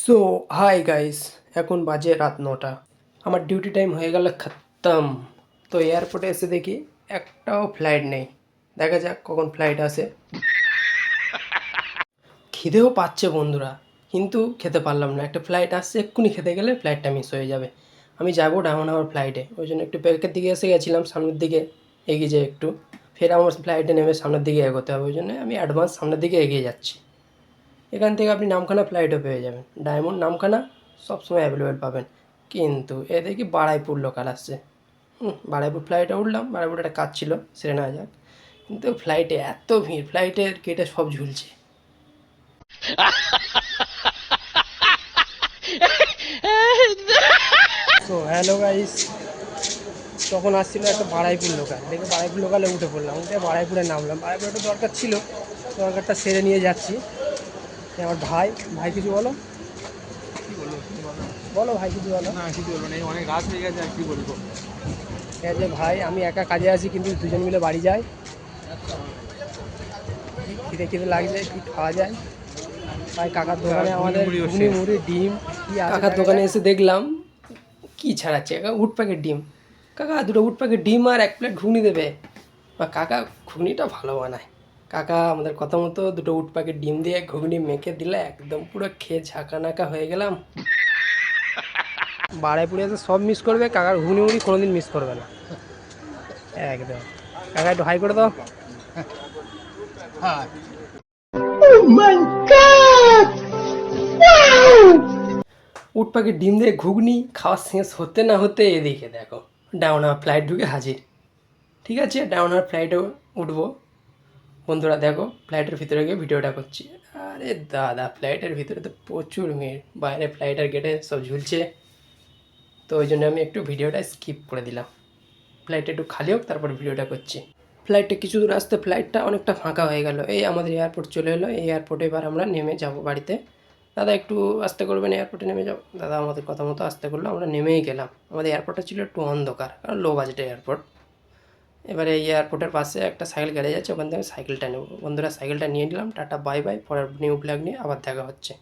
So hi guys, এখন বাজে রাত 9টা। আমার ডিউটি টাইম হয়ে গেল খতম। তো এয়ারপোর্টে এসে দেখি একটাও ফ্লাইট নেই। দেখা যাক কখন ফ্লাইট আসে। খিদেও পাচ্ছে বন্ধুরা, কিন্তু খেতে পারলাম না। একটা ফ্লাইট আসছে, এক্ষুনি খেতে গেলে ফ্লাইটটা মিস হয়ে যাবে। আমি যাবো ডাউন আমার ফ্লাইটে, ওই জন্য একটু ব্যাকের দিকে এসে গেছিলাম, সামনের দিকে এগিয়ে যাই একটু। ফের আমার ফ্লাইটে নেমে সামনের দিকে এগোতে হবে, ওই জন্য আমি অ্যাডভান্স সামনের দিকে এগিয়ে যাচ্ছি। এখান থেকে আপনি নামখানা ফ্লাইটও পেয়ে যাবেন, ডায়মন্ড নামখানা সবসময় অ্যাভেলেবেল পাবেন। কিন্তু এ দেখি বারুইপুর লোকাল আসছে। বারুইপুর ফ্লাইটে উঠলাম, বারুইপুর একটা কাজ ছিল, সেরে নেওয়া যাক। কিন্তু ফ্লাইটে এত ভিড়, ফ্লাইটের গেটে সব ঝুলছে। তো হ্যালো গাইস, তখন আসছিল একটা বারুইপুর লোকাল, দেখে বারুইপুর লোকালে উঠে পড়লাম, উঠে বারুইপুরে নামলাম। বারুইপুরে একটা দরকার ছিল, দরকারটা সেরে নিয়ে যাচ্ছি। আমার ভাই কিছু বলো, বলো ভাই কিছু বলো। না কিছু বলবো না, অনেক রাত হয়ে গেছে আর কি বলবো। ঠিক আছে ভাই, আমি একা কাজে আছি, কিন্তু দুজন মিলে বাড়ি যাই। খিদে খিদে লাগছে, কি খাওয়া যায় ভাই? কাকার দোকানে আমাদের ঘুগনি মুড়ি ডিম কাকার দোকানে এসে দেখলাম কি ছাড়াচ্ছে কাকা, উট প্যাকেট ডিম। কাকা দুটো উট প্যাকেট ডিম আর এক প্লেট ঘুগনি দেবে। বা কাকা ঘুগনিটা ভালো বানায়। কাকা আমাদের কথা মতো দুটো উট প্যাকেট ডিম দিয়ে ঘুগনি মেখে দিলে একদম পুরো খেয়ে ঝাঁকানাকা হয়ে গেলাম। বারুইপুরে এসে সব মিস করবে, কাকার ঘুগনি মুড়ি কোনোদিন মিস করবে না একদম। কাকা একটু হাই করে দাও। হ্যাঁ, উট পাখির ডিম দিয়ে ঘুগনি খাওয়া শেষ হতে না হতে এদিকে দেখো ডাউন হাওয়ার ফ্লাইট ঢুকে হাজির। ঠিক আছে, ডাউন হাওয়ার ফ্লাইটে উঠবো। বন্ধুরা দেখো, ফ্লাইটের ভিতরে গিয়ে ভিডিওটা করছি। আরে দাদা, ফ্লাইটের ভিতরে তো প্রচুর ভিড়, বাইরে ফ্লাইটের গেটে সব ঝুলছে। তো ওই জন্য আমি একটু ভিডিওটা স্কিপ করে দিলাম। ফ্লাইটটা একটু খালি হোক, তারপর ভিডিওটা করছি। ফ্লাইটটা কিছু দূর আসতে ফ্লাইটটা অনেকটা ফাঁকা হয়ে গেল। এই আমাদের এয়ারপোর্ট চলে এলো। এই এয়ারপোর্টে এবার আমরা নেমে যাব বাড়িতে। দাদা একটু আস্তে করবেন, এয়ারপোর্টে নেমে যাও। দাদা আমাদের কথা মতো আস্তে করলো, আমরা নেমেই গেলাম। আমাদের এয়ারপোর্টটা ছিল একটু অন্ধকার, কারণ লো বাজেটের এয়ারপোর্ট। এবারে এই এয়ারপোর্টের পাশে একটা সাইকেল গ্যারেজ আছে, ওখান থেকে সাইকেলটা নেব। বন্ধুরা সাইকেলটা নিয়ে নিলাম। টাটা বাই বাই, পরের নিউ ব্লগ নিয়ে আবার দেখা হচ্ছে।